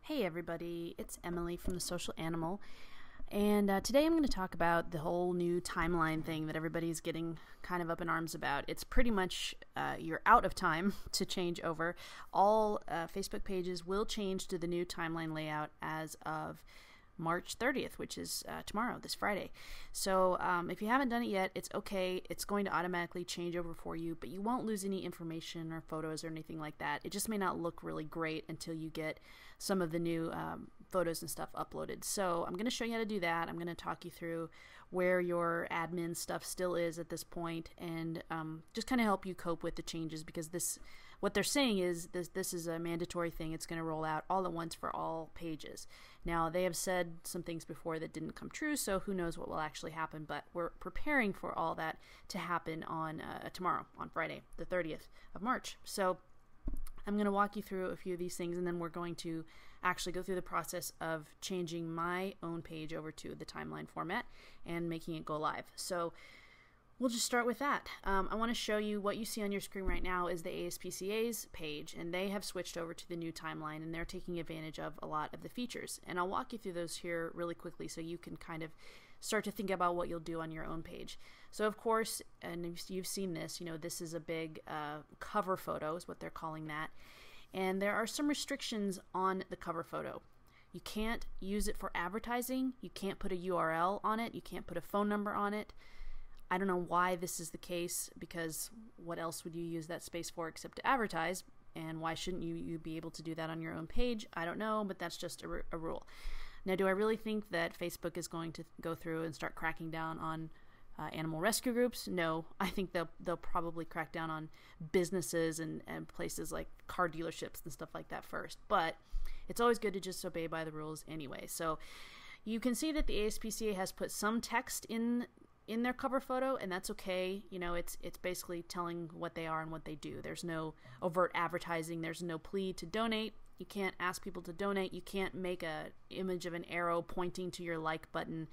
Hey everybody, it's Emily from The Social Animal, and today I'm going to talk about the whole new timeline thing that everybody's getting kind of up in arms about. It's pretty much you're out of time to change over. All Facebook pages will change to the new timeline layout as of March 30th, which is tomorrow, this Friday. So if you haven't done it yet, it's okay. It's going to automatically change over for you, but you won't lose any information or photos or anything like that. It just may not look really great until you get some of the new photos and stuff uploaded. So I'm going to show you how to do that. I'm going to talk you through where your admin stuff still is at this point, and just kind of help you cope with the changes, because what they're saying is this is a mandatory thing. It's going to roll out all at once for all pages. Now, they have said some things before that didn't come true, so who knows what will actually happen, but we're preparing for all that to happen on tomorrow, on Friday, the 30th of March. So I'm going to walk you through a few of these things, and then we're going to actually go through the process of changing my own page over to the timeline format and making it go live. So we'll just start with that. I want to show you what you see on your screen right now is the ASPCA's page, and they have switched over to the new timeline, and they're taking advantage of a lot of the features. And I'll walk you through those here really quickly so you can kind of start to think about what you'll do on your own page. So of course, and you've seen this, this is a big cover photo is what they're calling that. And there are some restrictions on the cover photo. You can't use it for advertising. You can't put a URL on it. You can't put a phone number on it. I don't know why this is the case, because what else would you use that space for except to advertise? And why shouldn't you be able to do that on your own page? I don't know, but that's just a rule. Now, do I really think that Facebook is going to go through and start cracking down on animal rescue groups? No, I think they'll probably crack down on businesses and places like car dealerships and stuff like that first. But it's always good to just obey by the rules anyway. So you can see that the ASPCA has put some text in their cover photo, and that's okay. It's basically telling what they are and what they do. There's no overt advertising. There's no plea to donate. You can't ask people to donate. You can't make a image of an arrow pointing to your like button.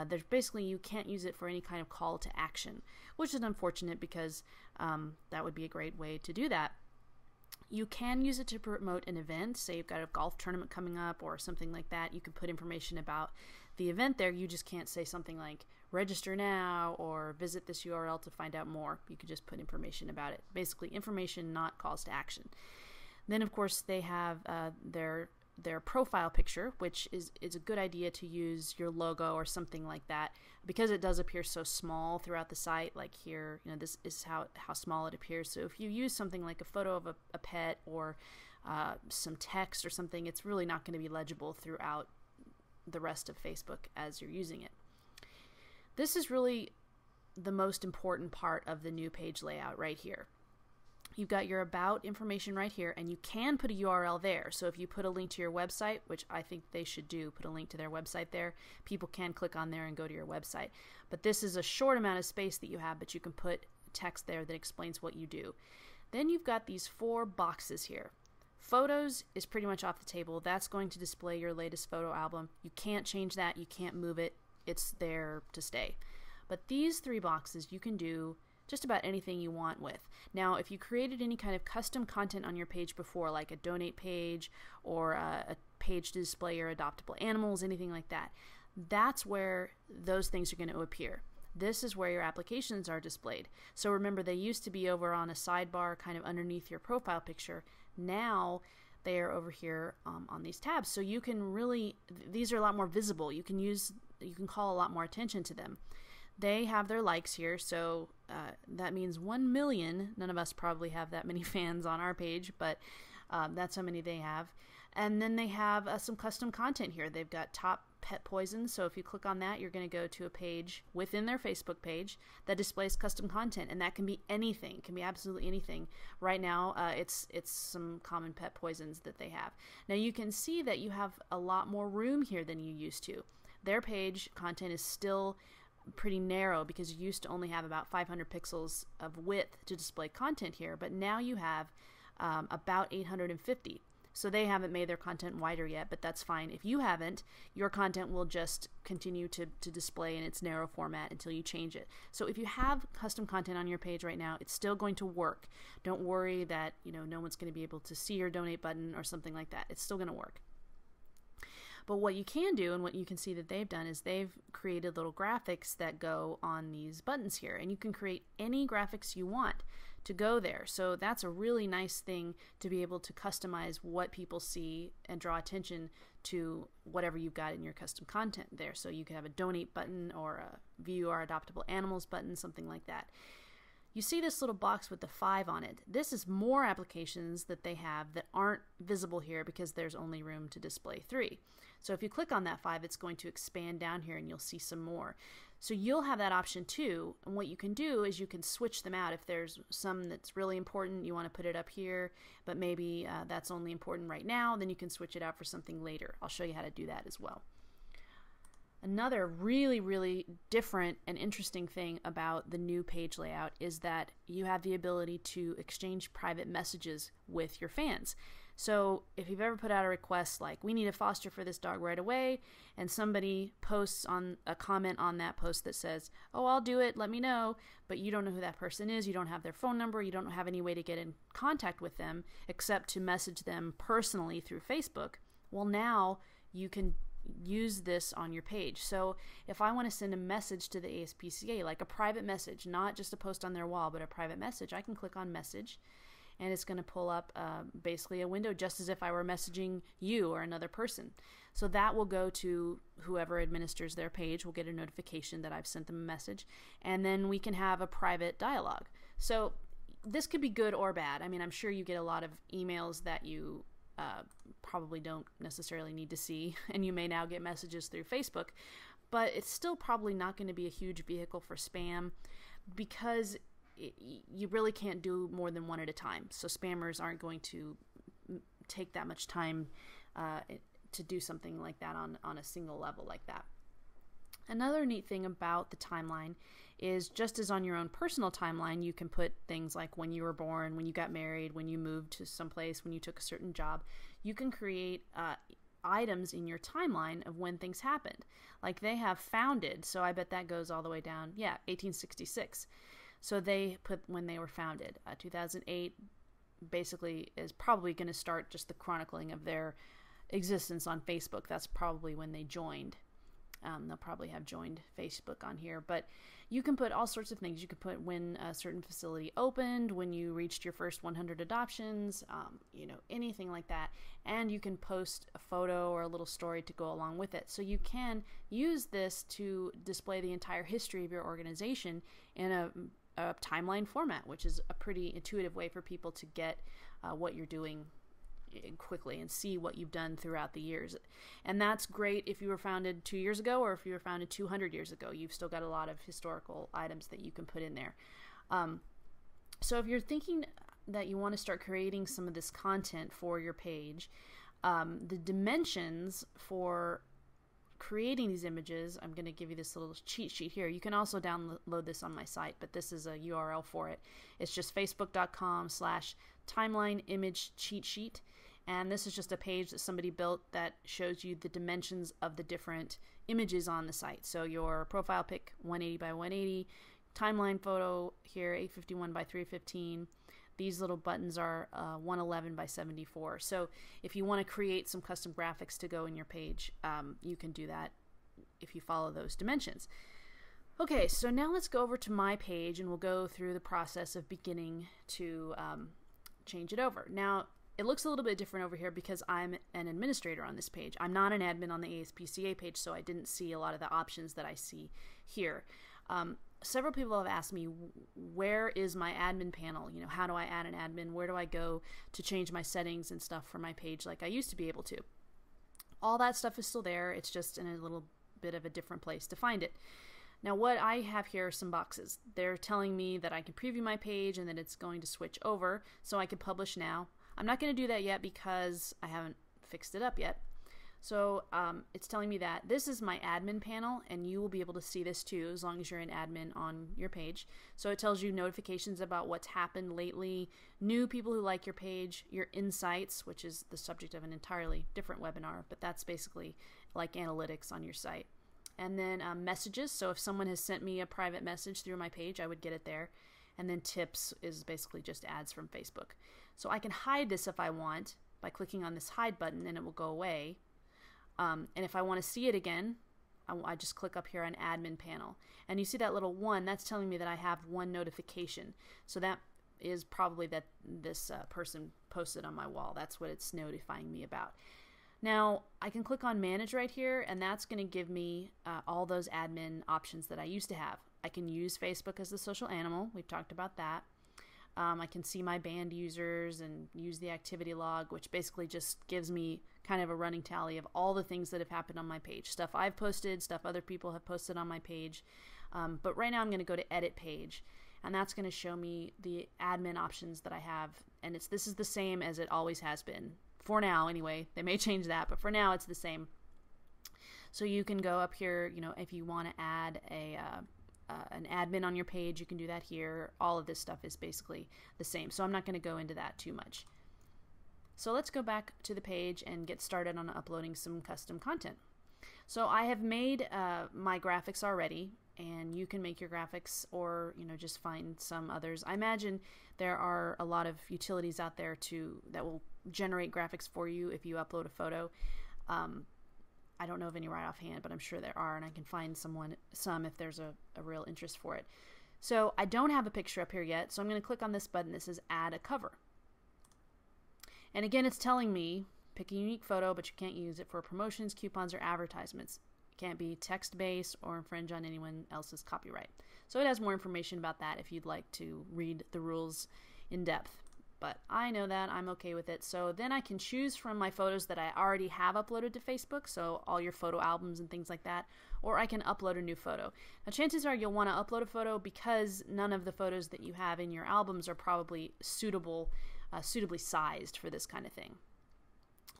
There's basically, you can't use it for any kind of call to action, which is unfortunate, because that would be a great way to do that. You can use it to promote an event. Say you've got a golf tournament coming up or something like that. You could put information about the event there. You just can't say something like register now or visit this URL to find out more. You could just put information about it. Basically information, not calls to action. Then of course they have their profile picture, which is a good idea to use your logo or something like that, because it does appear so small throughout the site. Like here, this is how small it appears. So if you use something like a photo of a pet or some text or something, it's really not going to be legible throughout the rest of Facebook as you're using it. This is really the most important part of the new page layout right here. You've got your about information right here, and you can put a URL there. So if you put a link to your website, which I think they should do, put a link to their website there, people can click on there and go to your website. But this is a short amount of space that you have, but you can put text there that explains what you do. Then you've got these 4 boxes here. Photos is pretty much off the table. That's going to display your latest photo album. You can't change that. You can't move it. It's there to stay. But these 3 boxes you can do just about anything you want with. Now, if you created any kind of custom content on your page before, like a donate page or a page to display your adoptable animals, anything like that, that's where those things are going to appear. This is where your applications are displayed. So remember, they used to be over on a sidebar kind of underneath your profile picture. Now they are over here on these tabs. So you can really, these are a lot more visible. You can call a lot more attention to them. They have their likes here, so that means 1 million. None of us probably have that many fans on our page, but that's how many they have. And then they have some custom content here. They've got top pet poison, so if you click on that, you're going to go to a page within their Facebook page that displays custom content, and that can be anything. It can be absolutely anything. Right now, it's some common pet poisons that they have. Now you can see that you have a lot more room here than you used to. Their page content is still pretty narrow, because you used to only have about 500 pixels of width to display content here, but now you have about 850. So they haven't made their content wider yet, but that's fine. If you haven't, your content will just continue to display in its narrow format until you change it. So if you have custom content on your page right now, it's still going to work. Don't worry that no one's going to be able to see your donate button or something like that. It's still going to work. But what you can do, and what you can see that they've done, is they've created little graphics that go on these buttons here, and you can create any graphics you want to go there. So that's a really nice thing to be able to customize what people see and draw attention to whatever you've got in your custom content there. So you could have a donate button or a view our adoptable animals button, something like that. You see this little box with the 5 on it. This is more applications that they have that aren't visible here because there's only room to display 3. So if you click on that 5, it's going to expand down here and you'll see some more. So you'll have that option too, and what you can do is you can switch them out. If there's some that's really important, you want to put it up here, but maybe that's only important right now, then you can switch it out for something later. I'll show you how to do that as well. Another really, really different and interesting thing about the new page layout is that you have the ability to exchange private messages with your fans. So if you've ever put out a request like, we need a foster for this dog right away, and somebody posts on a comment on that post that says, oh, I'll do it, let me know, but you don't know who that person is, you don't have their phone number, you don't have any way to get in contact with them except to message them personally through Facebook, well, now you can use this on your page. So if I want to send a message to the ASPCA, like a private message, not just a post on their wall, but a private message, I can click on message, and it's going to pull up basically a window just as if I were messaging you or another person. So that will go to whoever administers their page, will get a notification that I've sent them a message, and then we can have a private dialogue. So this could be good or bad. I mean, I'm sure you get a lot of emails that you probably don't necessarily need to see, and you may now get messages through Facebook, but it's still probably not going to be a huge vehicle for spam because you really can't do more than one at a time. So spammers aren't going to take that much time to do something like that on a single level like that. Another neat thing about the timeline is just as on your own personal timeline, you can put things like when you were born, when you got married, when you moved to someplace, when you took a certain job. You can create items in your timeline of when things happened. Like they have founded, so I bet that goes all the way down, 1866. So they put when they were founded. 2008 basically is probably going to start just the chronicling of their existence on Facebook. That's probably when they joined. They'll probably have joined Facebook on here, but you can put all sorts of things. You could put when a certain facility opened, when you reached your first 100 adoptions, anything like that. And you can post a photo or a little story to go along with it. So you can use this to display the entire history of your organization in a timeline format, which is a pretty intuitive way for people to get what you're doing quickly and see what you've done throughout the years. And that's great if you were founded 2 years ago or if you were founded 200 years ago. You've still got a lot of historical items that you can put in there. So if you're thinking that you want to start creating some of this content for your page, the dimensions for creating these images, I'm going to give you this little cheat sheet here. You can also download this on my site, but this is a URL for it. It's just facebook.com/timeline image cheat sheet. And this is just a page that somebody built that shows you the dimensions of the different images on the site. So your profile pic, 180 by 180, timeline photo here, 851 by 315. These little buttons are 111 by 74. So if you want to create some custom graphics to go in your page, you can do that if you follow those dimensions. Okay, so now let's go over to my page and we'll go through the process of beginning to change it over. Now, it looks a little bit different over here because I'm an administrator on this page. I'm not an admin on the ASPCA page, so I didn't see a lot of the options that I see here. Several people have asked me, where is my admin panel? How do I add an admin? Where do I go to change my settings and stuff for my page like I used to be able to? All that stuff is still there. It's just in a little bit of a different place to find it. Now what I have here are some boxes. They're telling me that I can preview my page and that it's going to switch over so I can publish now. I'm not going to do that yet because I haven't fixed it up yet. So it's telling me that this is my admin panel, and you will be able to see this too as long as you're an admin on your page. So it tells you notifications about what's happened lately, new people who like your page, your insights, which is the subject of an entirely different webinar, but that's basically like analytics on your site. And then messages, so if someone has sent me a private message through my page, I would get it there. And then tips is basically just ads from Facebook. So I can hide this if I want by clicking on this hide button and it will go away. And if I want to see it again, I just click up here on admin panel, and you see that little 1, that's telling me that I have 1 notification. So that is probably that this person posted on my wall. That's what it's notifying me about. Now I can click on manage right here, and that's going to give me all those admin options that I used to have. I can use Facebook as the social animal. We've talked about that. I can see my banned users and use the activity log, which basically just gives me kind of a running tally of all the things that have happened on my page. Stuff I've posted, stuff other people have posted on my page. But right now I'm going to go to edit page, and that's going to show me the admin options that I have. And this is the same as it always has been. For now, anyway. They may change that, but for now it's the same. So you can go up here, if you want to add an admin on your page, you can do that here. All of this stuff is basically the same, so I'm not going to go into that too much. So let's go back to the page and get started on uploading some custom content. So I have made my graphics already, and you can make your graphics, or just find some others. I imagine there are a lot of utilities out there that will generate graphics for you if you upload a photo. I don't know of any right offhand, but I'm sure there are, and I can find some if there's a real interest for it. So I don't have a picture up here yet, so I'm going to click on this button that says add a cover. And again, it's telling me pick a unique photo, but you can't use it for promotions, coupons, or advertisements. It can't be text-based or infringe on anyone else's copyright. So it has more information about that if you'd like to read the rules in depth. But I know that, I'm okay with it. So then I can choose from my photos that I already have uploaded to Facebook, so all your photo albums and things like that, or I can upload a new photo. Now chances are you'll want to upload a photo because none of the photos that you have in your albums are probably suitably sized for this kind of thing.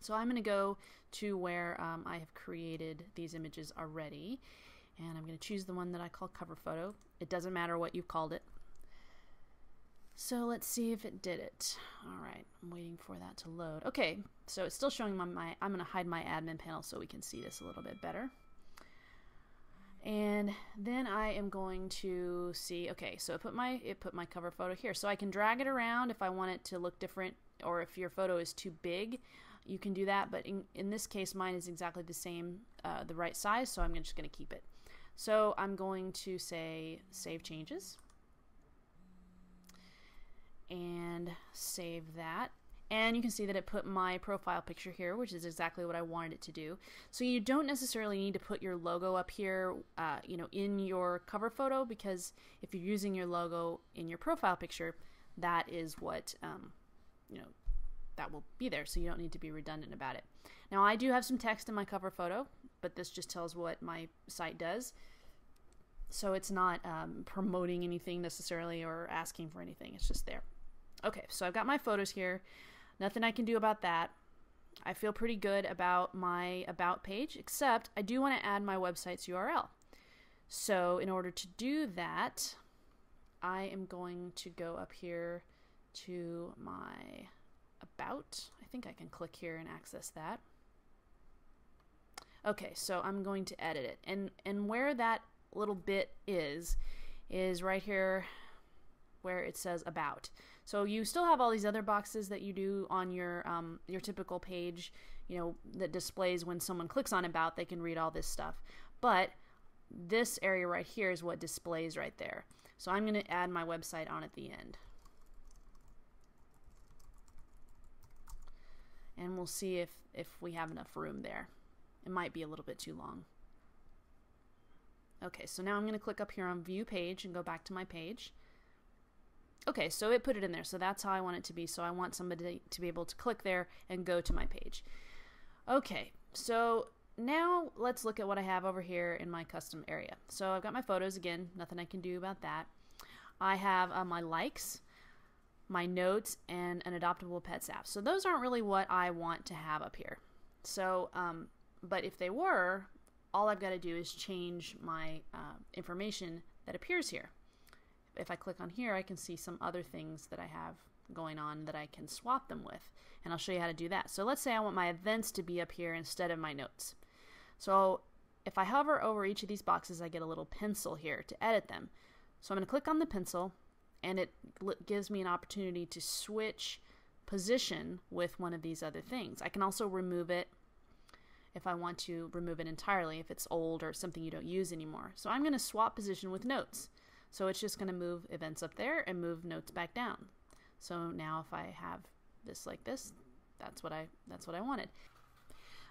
So I'm going to go to where I have created these images already, and I'm going to choose the one that I call cover photo. It doesn't matter what you've called it. So let's see if it did it. All right, I'm waiting for that to load. Okay, so it's still showing I'm going to hide my admin panel so we can see this a little bit better. And then I am going to see, okay, so it put my cover photo here. So I can drag it around if I want it to look different, or if your photo is too big, you can do that. But in this case, mine is exactly the same, the right size, so I'm just going to keep it. So I'm going to say Save Changes. And save that, and you can see that it put my profile picture here, which is exactly what I wanted it to do. So you don't necessarily need to put your logo up here in your cover photo, because if you're using your logo in your profile picture, that is what that will be there, so you don't need to be redundant about it. Now I do have some text in my cover photo, but this just tells what my site does. So it's not promoting anything necessarily or asking for anything, it's just there. Okay, so I've got my photos here. Nothing I can do about that. I feel pretty good about my About page, except I do want to add my website's URL. So in order to do that, I am going to go up here to my About. I think I can click here and access that. Okay, so I'm going to edit it. And where that little bit is right here where it says About. So you still have all these other boxes that you do on your typical page, that displays when someone clicks on About, they can read all this stuff. But this area right here is what displays right there. So I'm going to add my website on at the end. And we'll see if we have enough room there. It might be a little bit too long. Okay, so now I'm going to click up here on View Page and go back to my page. Okay, so it put it in there, so that's how I want it to be. So I want somebody to be able to click there and go to my page. Okay, so now let's look at what I have over here in my custom area. So I've got my photos again, nothing I can do about that. I have my likes, my notes, and an adoptable pets app. So those aren't really what I want to have up here. So, but if they were, all I've got to do is change my information that appears here. If I click on here, I can see some other things that I have going on that I can swap them with, and I'll show you how to do that. So let's say I want my events to be up here instead of my notes. So if I hover over each of these boxes, I get a little pencil here to edit them. So I'm going to click on the pencil, and it gives me an opportunity to switch position with one of these other things. I can also remove it. if I want to remove it entirely, if it's old or something you don't use anymore. So I'm going to swap position with notes. So it's just going to move events up there and move notes back down. So now if I have this like this, that's what I wanted.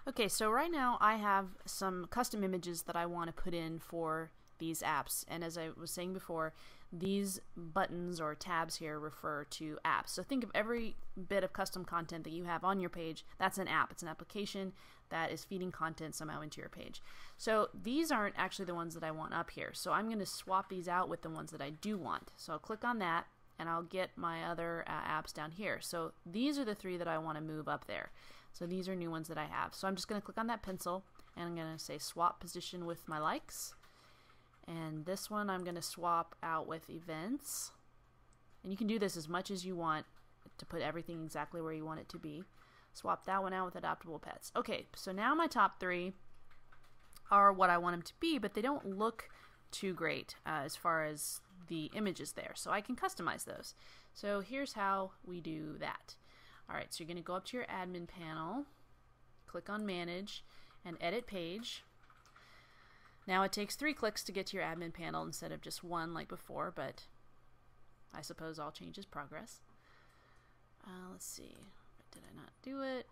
Okay, so right now I have some custom images that I want to put in for these apps, and as I was saying before, these buttons or tabs here refer to apps. So think of every bit of custom content that you have on your page, that's an app. It's an application that is feeding content somehow into your page. So these aren't actually the ones that I want up here, so I'm going to swap these out with the ones that I do want. So I'll click on that and I'll get my other apps down here. So these are the three that I want to move up there. So these are new ones that I have. So I'm just going to click on that pencil and I'm going to say swap position with my likes. And this one I'm going to swap out with events. And you can do this as much as you want to put everything exactly where you want it to be. Swap that one out with adoptable pets. Okay, so now my top three are what I want them to be, but they don't look too great as far as the images there. So I can customize those. So here's how we do that. Alright, so you're going to go up to your admin panel, click on manage, and edit page. Now it takes 3 clicks to get to your admin panel instead of just 1 like before, but I suppose all change is progress. Let's see, did I not do it?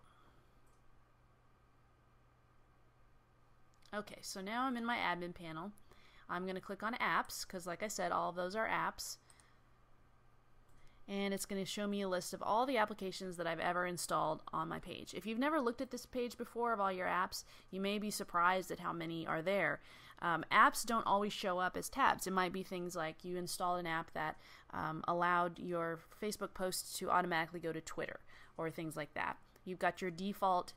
Okay, so now I'm in my admin panel. I'm going to click on apps because like I said, all of those are apps. And it's going to show me a list of all the applications that I've ever installed on my page. If you've never looked at this page before of all your apps, you may be surprised at how many are there. Apps don't always show up as tabs. It might be things like you installed an app that allowed your Facebook posts to automatically go to Twitter or things like that. You've got your default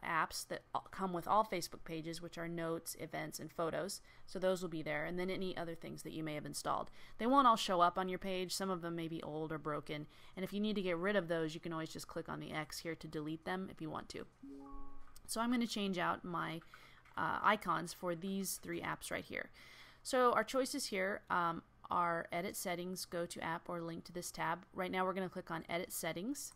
apps that come with all Facebook pages, which are notes, events, and photos. So those will be there, and then any other things that you may have installed. They won't all show up on your page. Some of them may be old or broken, and if you need to get rid of those, you can always just click on the X here to delete them if you want to. So I'm going to change out my icons for these 3 apps right here. So our choices here are edit settings, go to app, or link to this tab. Right now we're going to click on edit settings,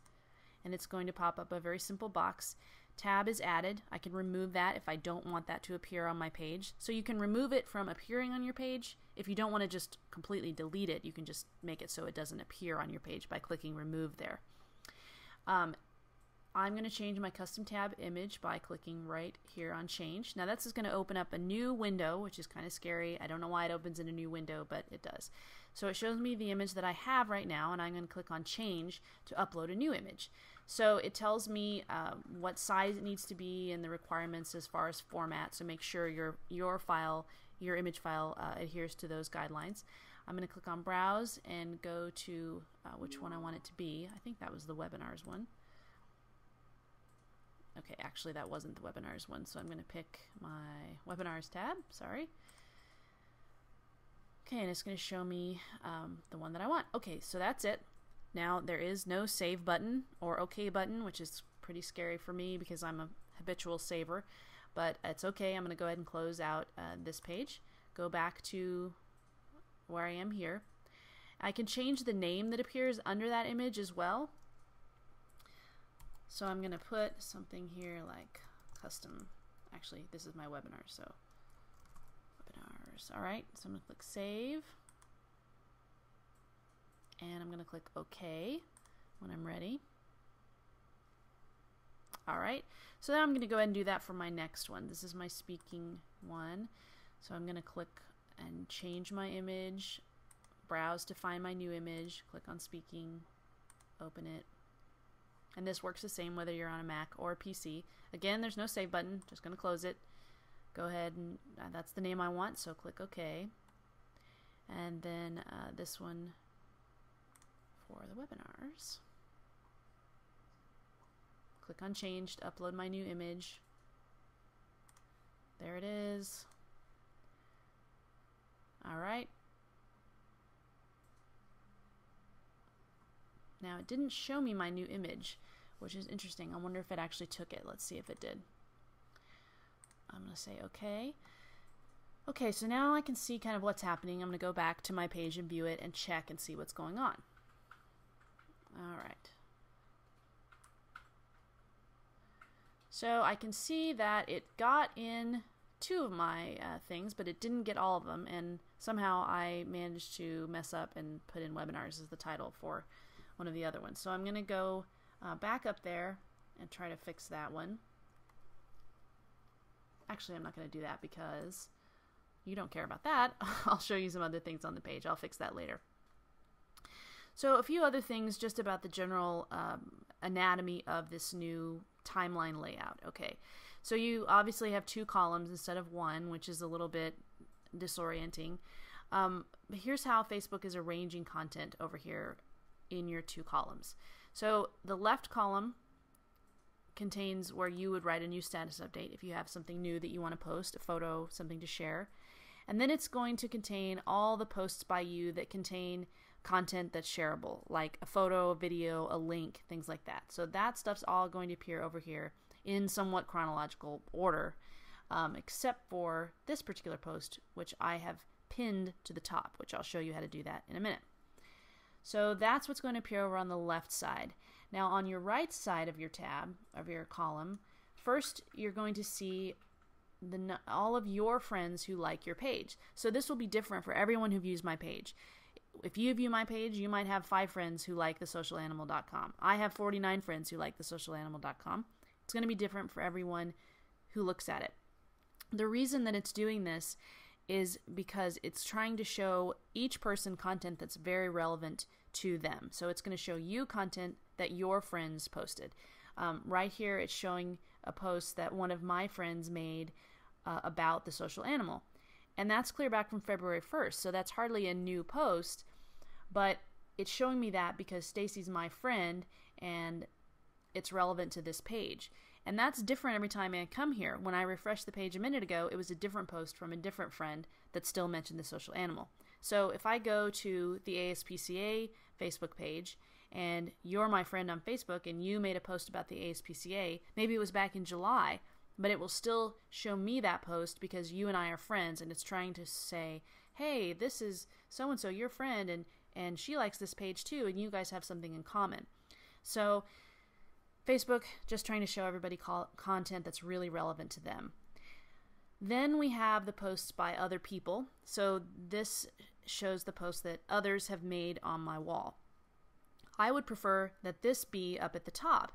and it's going to pop up a very simple box. Tab is added. I can remove that if I don't want that to appear on my page. So you can remove it from appearing on your page. If you don't want to just completely delete it, you can just make it so it doesn't appear on your page by clicking remove there. I'm going to change my custom tab image by clicking right here on change. Now that's just going to open up a new window, which is kind of scary. I don't know why it opens in a new window, but it does. So it shows me the image that I have right now, and I'm going to click on change to upload a new image. So it tells me what size it needs to be and the requirements as far as format, so make sure your image file adheres to those guidelines. I'm going to click on browse and go to which one I want it to be. I think that was the webinars one. Okay, actually that wasn't the webinars one, so I'm going to pick my webinars tab, sorry. Okay, and it's going to show me the one that I want. Okay, so that's it. Now there is no save button or OK button, which is pretty scary for me because I'm a habitual saver, but it's okay. I'm going to go ahead and close out this page, go back to where I am here. I can change the name that appears under that image as well. So I'm going to put something here like custom. Actually, this is my webinar, so webinars. All right, so I'm going to click save. And I'm going to click OK when I'm ready. All right, so now I'm going to go ahead and do that for my next one. This is my speaking one. So I'm going to click and change my image, browse to find my new image, click on speaking, open it. And this works the same whether you're on a Mac or a PC. Again, there's no save button, just going to close it. Go ahead and that's the name I want, so click OK. And then this one for the webinars. Click on change to upload my new image. There it is. All right. Now it didn't show me my new image, which is interesting. I wonder if it actually took it. Let's see if it did. I'm going to say OK. Okay, so now I can see kind of what's happening. I'm going to go back to my page and view it and check and see what's going on. All right. So I can see that it got in 2 of my things, but it didn't get all of them, and somehow I managed to mess up and put in webinars as the title for one of the other ones. So I'm going to go back up there and try to fix that one. Actually, I'm not going to do that because you don't care about that. I'll show you some other things on the page. I'll fix that later. So a few other things just about the general anatomy of this new timeline layout. Okay, so you obviously have 2 columns instead of 1, which is a little bit disorienting. Here's how Facebook is arranging content over here in your 2 columns. So the left column contains where you would write a new status update if you have something new that you want to post, a photo, something to share. And then it's going to contain all the posts by you that contain content that's shareable, like a photo, a video, a link, things like that. So that stuff's all going to appear over here in somewhat chronological order, except for this particular post, which I have pinned to the top, which I'll show you how to do that in a minute. So that's what's going to appear over on the left side. Now on your right side of your tab, of your column, first you're going to see all of your friends who like your page. So this will be different for everyone who views my page. If you view my page, you might have 5 friends who like thesocialanimal.com. I have 49 friends who like thesocialanimal.com. It's going to be different for everyone who looks at it. The reason that it's doing this is because it's trying to show each person content that's very relevant to them. So it's going to show you content that your friends posted. Right here it's showing a post that one of my friends made about the social animal. And that's clear back from February 1st, so that's hardly a new post, but it's showing me that because Stacy's my friend and it's relevant to this page. And that's different every time I come here. When I refreshed the page a minute ago, it was a different post from a different friend that still mentioned the social animal. So if I go to the ASPCA Facebook page and you're my friend on Facebook and you made a post about the ASPCA, maybe it was back in July, but it will still show me that post because you and I are friends, and it's trying to say, hey, this is so-and-so, your friend, and she likes this page too, and you guys have something in common. So Facebook just trying to show everybody content that's really relevant to them. Then we have the posts by other people. So this shows the posts that others have made on my wall. I would prefer that this be up at the top,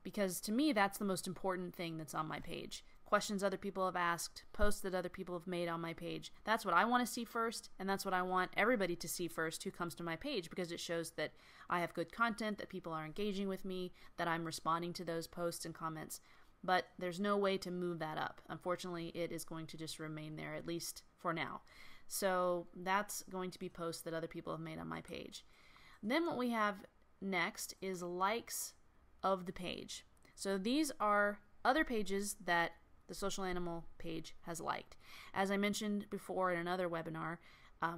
because to me that's the most important thing that's on my page. Questions other people have asked, posts that other people have made on my page. That's what I want to see first, and that's what I want everybody to see first who comes to my page, because it shows that I have good content, that people are engaging with me, that I'm responding to those posts and comments. But there's no way to move that up. Unfortunately, it is going to just remain there, at least for now. So that's going to be posts that other people have made on my page. Then what we have next is likes of the page. So these are other pages that the Social Animal page has liked. As I mentioned before in another webinar,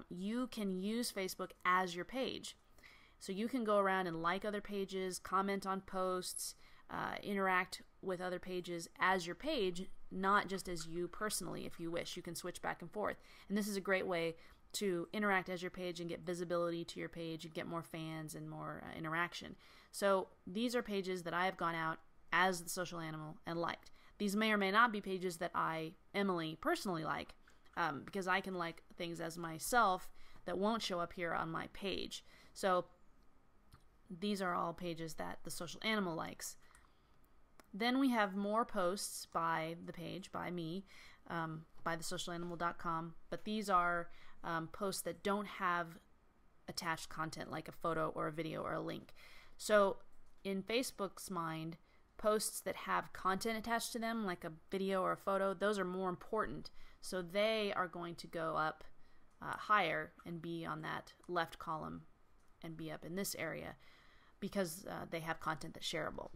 you can use Facebook as your page. So you can go around and like other pages, comment on posts, interact with other pages as your page, not just as you personally if you wish. You can switch back and forth. And this is a great way to interact as your page and get visibility to your page and get more fans and more interaction. So these are pages that I have gone out as the Social Animal and liked. These may or may not be pages that I, Emily, personally like, because I can like things as myself that won't show up here on my page. So these are all pages that the Social Animal likes. Then we have more posts by the page, by me, by thesocialanimal.com, but these are posts that don't have attached content like a photo or a video or a link. So in Facebook's mind, posts that have content attached to them, like a video or a photo, those are more important. So they are going to go up higher and be on that left column and be up in this area because they have content that's shareable.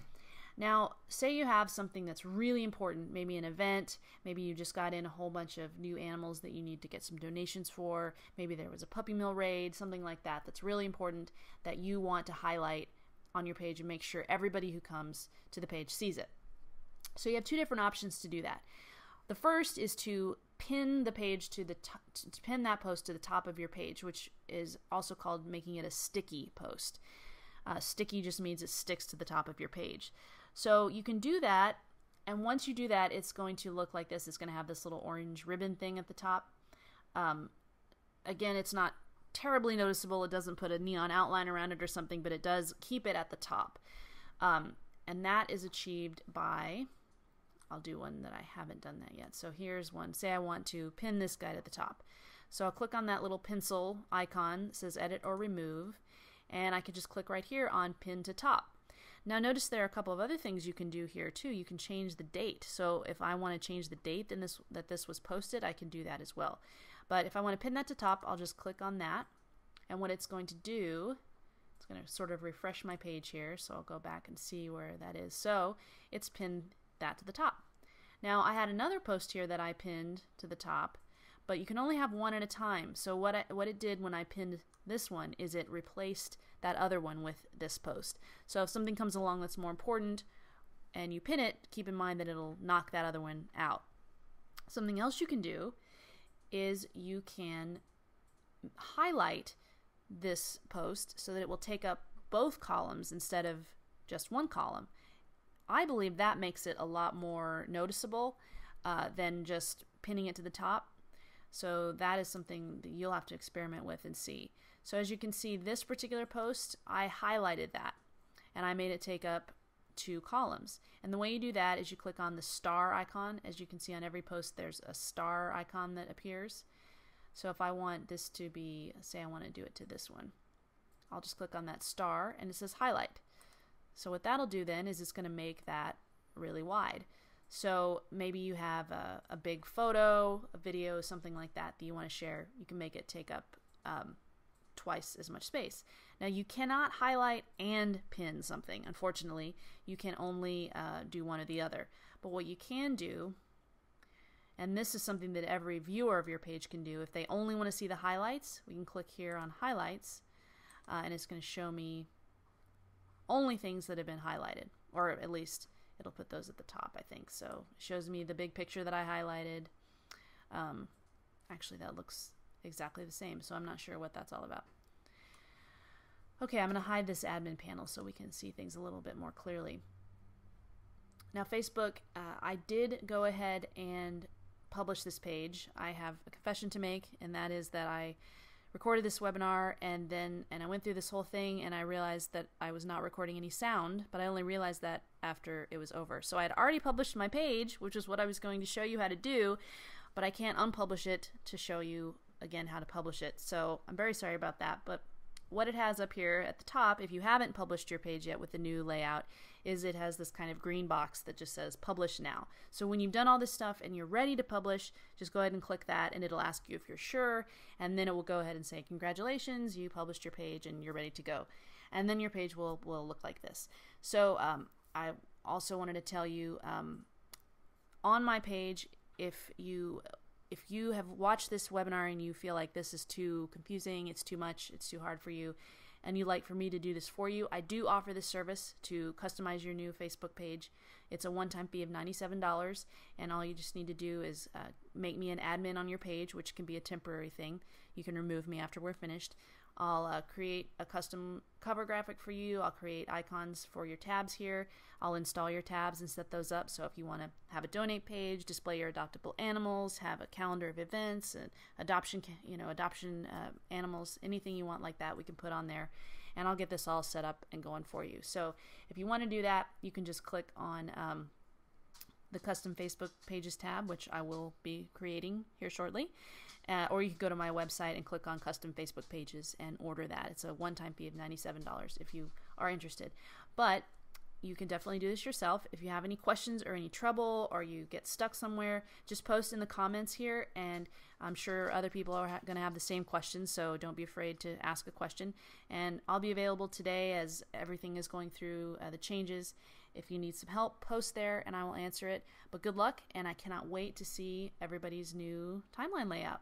Now, say you have something that's really important, maybe an event, maybe you just got in a whole bunch of new animals that you need to get some donations for, maybe there was a puppy mill raid, something like that that's really important that you want to highlight on your page and make sure everybody who comes to the page sees it. So you have 2 different options to do that. The first is to pin the page to pin that post to the top of your page, which is also called making it a sticky post. Sticky just means it sticks to the top of your page. So you can do that And once you do that, it's going to look like this. It's going to have this little orange ribbon thing at the top. Again, it's not terribly noticeable. It doesn't put a neon outline around it or something, but it does keep it at the top. And that is achieved by, I'll do one that I haven't done that yet. So here's one. Say I want to pin this guy at the top. So I'll click on that little pencil icon that says edit or remove, and I can just click right here on pin to top. Now notice there are a couple of other things you can do here too. You can change the date. So if I want to change the date that this was posted, I can do that as well. But if I want to pin that to top, I'll just click on that. And what it's going to do, it's going to sort of refresh my page here. So I'll go back and see where that is. So it's pinned that to the top. Now I had another post here that I pinned to the top, but you can only have one at a time. So what it did when I pinned this one is it replaced that other one with this post. So if something comes along that's more important and you pin it, keep in mind that it'll knock that other one out. Something else you can do is you can highlight this post so that it will take up both columns instead of just one column. I believe that makes it a lot more noticeable than just pinning it to the top. So that is something that you'll have to experiment with and see. So as you can see, this particular post, I highlighted that and I made it take up 2 columns. And the way you do that is you click on the star icon. As you can see on every post, there's a star icon that appears. So if I want this to be, say I want to do it to this one, I'll just click on that star and it says highlight. So what that'll do then is it's going to make that really wide. So maybe you have a big photo, a video, something like that you want to share. You can make it take up twice as much space. Now you cannot highlight and pin something, unfortunately. You can only do one or the other. But what you can do, and this is something that every viewer of your page can do, if they only want to see the highlights, we can click here on highlights, and it's going to show me only things that have been highlighted, or at least it'll put those at the top, I think. So it shows me the big picture that I highlighted. Actually, that looks exactly the same, so I'm not sure what that's all about. Okay, I'm going to hide this admin panel so we can see things a little bit more clearly. Now Facebook, I did go ahead and publish this page. I have a confession to make, and that is that I recorded this webinar and I went through this whole thing and I realized that I was not recording any sound, but I only realized that after it was over. So I had already published my page, which is what I was going to show you how to do, but I can't unpublish it to show you again how to publish it. So I'm very sorry about that, but what it has up here at the top, if you haven't published your page yet with the new layout, is it has this kind of green box that just says publish now. So when you've done all this stuff and you're ready to publish, just go ahead and click that and it'll ask you if you're sure, and then it will go ahead and say congratulations, you published your page and you're ready to go. And then your page will look like this. So I also wanted to tell you on my page, if you have watched this webinar and you feel like this is too confusing, it's too much, it's too hard for you, and you'd like for me to do this for you, I do offer this service to customize your new Facebook page. It's a one-time fee of $97, and all you just need to do is make me an admin on your page, which can be a temporary thing. You can remove me after we're finished. I'll create a custom cover graphic for you. I'll create icons for your tabs here. I'll install your tabs and set those up. So if you want to have a donate page, display your adoptable animals, have a calendar of events, and adoption animals, anything you want like that, we can put on there. And I'll get this all set up and going for you. So if you want to do that, you can just click on the custom Facebook pages tab, which I will be creating here shortly. Or you can go to my website and click on custom Facebook pages and order that. It's a one-time fee of $97 if you are interested. But you can definitely do this yourself. If you have any questions or any trouble or you get stuck somewhere, just post in the comments here, and I'm sure other people are going to have the same questions, so don't be afraid to ask a question. And I'll be available today as everything is going through the changes. If you need some help, post there and I will answer it. But good luck, and I cannot wait to see everybody's new timeline layout.